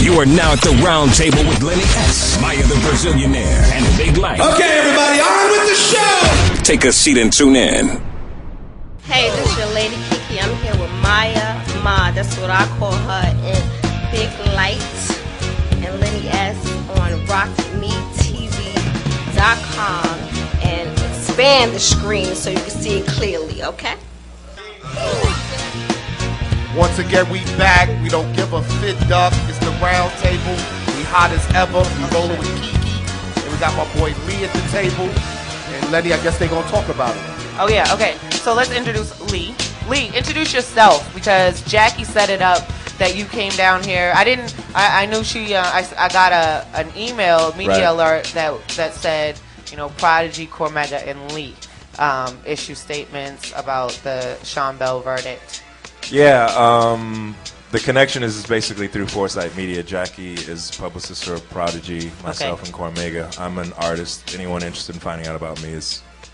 You are now at the Roundtable with Lenny S., Maya the Brazilianaire, and Big Light. Okay, everybody, on with the show! Take a seat and tune in. Hey, this is your lady Kiki. I'm here with Maya Ma. That's what I call her. And Big Light and Lenny S. on Rockmetv.com. And expand the screen so you can see it clearly, okay? Once again, we back. We don't give a fit duck. It's the round table. We hot as ever. We rolling with Kiki. And we got my boy Lee at the table. And Lenny, I guess they're going to talk about it. Oh, yeah. Okay. So let's introduce Lee. Lee, introduce yourself, because Jackie set it up that you came down here. I knew she, I got an email, media alert that said, you know, Prodigy, Cormega, and Lee issue statements about the Sean Bell verdict. Yeah, the connection is basically through Foresight Media. Jackie is publicist for Prodigy, myself and Cormega. I'm an artist. Anyone interested in finding out about me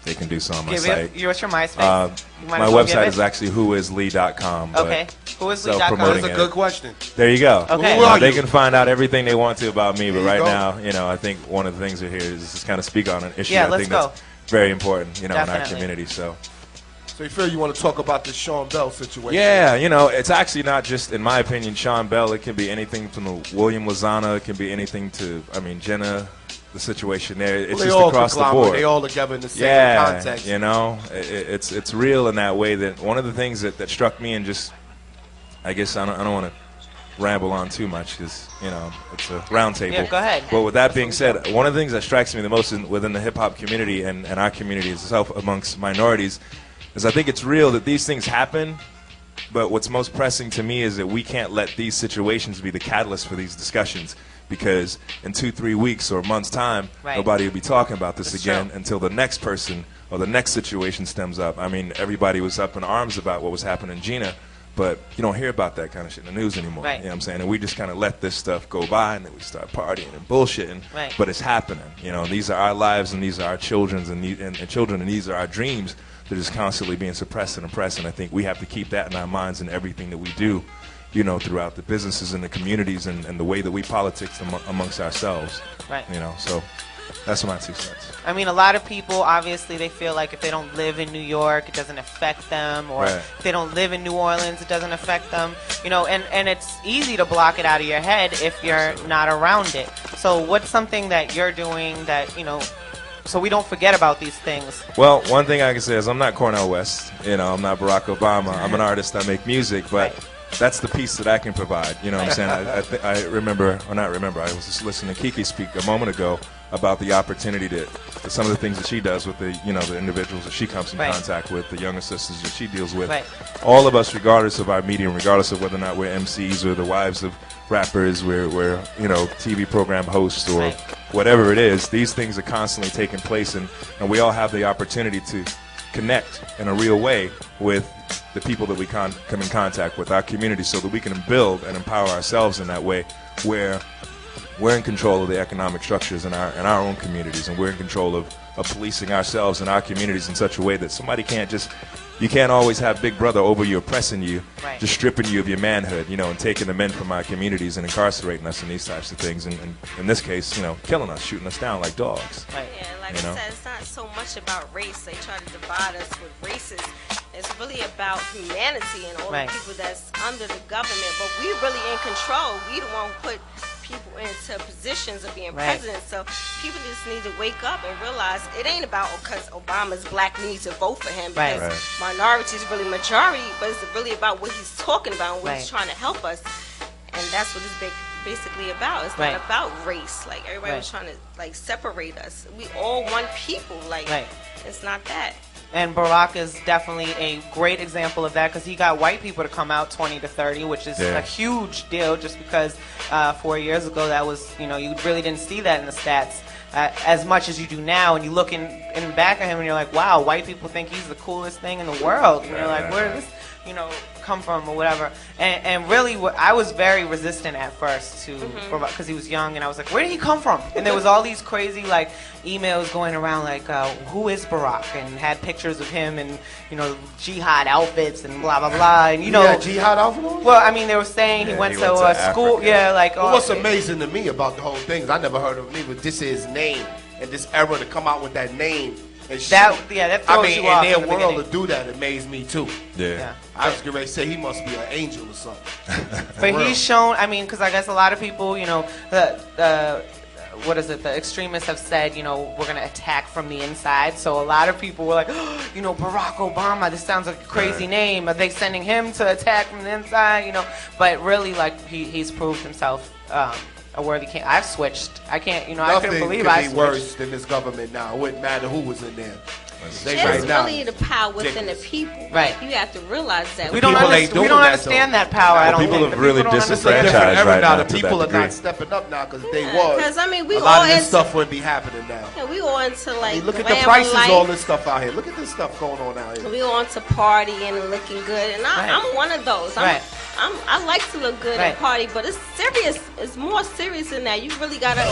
they can do so on my site. What's your MySpace? My website is actually whoislee.com. Okay, whoislee.com. That's a good question. There you go. Okay. They can find out everything they want to about me, but right now, you know, I think one of the things here is just kind of speak on an issue I think that's very important, you know, in our community. So you feel you want to talk about the Sean Bell situation? Yeah, you know, it's actually not just, in my opinion, Sean Bell. It can be anything from the William Lozana. It can be anything to, I mean, Jenna, the situation there. It's just across the board. They all together in the same context. You know, it's real in that way. That one of the things that struck me, and just, I guess I don't want to ramble on too much because, you know, it's a round table. Yeah, go ahead. But with that being said, one of the things that strikes me the most within the hip-hop community and our community itself amongst minorities is I think it's real that these things happen, but what's most pressing to me is that we can't let these situations be the catalyst for these discussions, because in 2-3 weeks or a month's time, nobody will be talking about this again until the next person or the next situation stems up. I mean, everybody was up in arms about what was happening in Gina, but you don't hear about that kind of shit in the news anymore. You know what I'm saying? And we just kind of let this stuff go by, and then we start partying and bullshitting. But it's happening. You know, and these are our lives, and these are our children's, and these are our dreams. They're just constantly being suppressed and oppressed, and I think we have to keep that in our minds in everything that we do, you know, throughout the businesses and the communities and the way that we politics amongst ourselves. You know, so that's my 2 cents. I mean, a lot of people, obviously, they feel like if they don't live in New York, it doesn't affect them, or if they don't live in New Orleans, it doesn't affect them. You know, and it's easy to block it out of your head if you're not around it. So what's something that you're doing that, you know, so we don't forget about these things? Well, one thing I can say is I'm not Cornel West. You know, I'm not Barack Obama. I'm an artist. I make music, but that's the piece that I can provide. You know what I'm saying? I remember, or not remember, I was just listening to Kiki speak a moment ago about the opportunity to some of the things that she does with the, you know, the individuals that she comes in contact with, the younger sisters that she deals with. All of us, regardless of our medium, regardless of whether or not we're MCs or the wives of rappers, we're you know, TV program hosts or whatever it is, these things are constantly taking place, and we all have the opportunity to connect in a real way with the people that we come in contact with, our community, so that we can build and empower ourselves in that way, where we're in control of the economic structures in our own communities, and we're in control of policing ourselves and our communities in such a way that somebody can't just, you can't always have Big Brother over you, oppressing you, just stripping you of your manhood, you know, and taking the men from our communities and incarcerating us in these types of things, and in this case, you know, killing us, shooting us down like dogs. Yeah, like I said, it's not so much about race. They try to divide us with races. It's really about humanity and all the people that's under the government, but we really in control. We the one who put people into positions of being president. So people just need to wake up and realize it ain't about because Obama's black, we need to vote for him, because minority is really majority, but it's really about what he's talking about and what he's trying to help us. And that's what it's basically about. It's not about race. Like, everybody was trying to, like, separate us. We all one people. Like, it's not that. And Barack is definitely a great example of that, because he got white people to come out 20 to 30, which is a huge deal, just because 4 years ago that was, you know, you really didn't see that in the stats as much as you do now. And you look in the back of him and you're like, wow, white people think he's the coolest thing in the world. And you're like, where is this? come from or whatever. And really, I was very resistant at first to Barack because he was young, and I was like, where did he come from? And there was all these crazy emails going around who is Barack, and had pictures of him and jihad outfits and blah blah blah, and jihad outfit. Well, I mean, they were saying he went to school. Africa. Yeah, what's amazing to me about the whole thing is I never heard of him either. This is his name, and this era to come out with that name. That throws you off. In their world to do that amazed me too. Yeah. I was going to say he must be an angel or something. But he's shown, because I guess a lot of people, the extremists have said, we're going to attack from the inside. So a lot of people were like, Barack Obama, this sounds like a crazy name. Are they sending him to attack from the inside? But really, he's proved himself a worthy candidate. I've switched. I can't, I couldn't believe I switched. Nothing could be worse than this government now. It wouldn't matter who was in there. It's really the power within the people. Right. You have to realize that. We don't understand that power. I don't people think. have really disenfranchised right now. now. The people are not stepping up now because they was. Because we a lot of this stuff wouldn't be happening now. Yeah, we all into look at the prices, all this stuff out here. Look at this stuff going on out here. We all into partying and looking good, and I'm one of those. I like to look good and party, but it's serious. It's more serious than that. You really gotta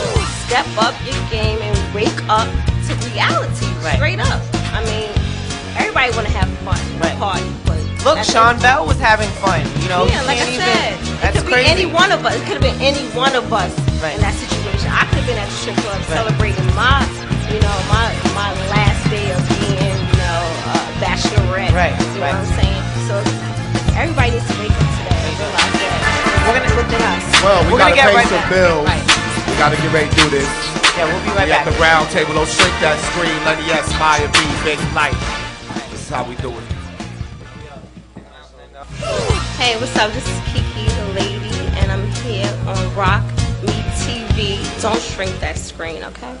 step up your game and wake up to reality. Straight up. Everybody want to have fun and party, but look, Sean Bell was having fun. Like I said, it could be any one of us. It could have been any one of us in that situation. I could have been at the strip club celebrating my last day of being, bachelorette. You know what I'm saying? So everybody needs to wake up today and realize that we're gonna look at us. Well, we're gonna pay some bills. We gotta get ready to do this. Yeah, we'll be right back. At the round table, don't shrink that screen. Lenny S, Maya B, Big Light. This is how we do it. Hey, what's up? This is Kiki, the lady, and I'm here on Rockmetv. Don't shrink that screen, okay?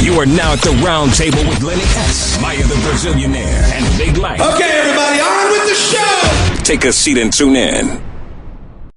You are now at the round table with Lenny S, Maya the Brazilianaire, and Big Light. Okay, everybody, on with the show! Take a seat and tune in.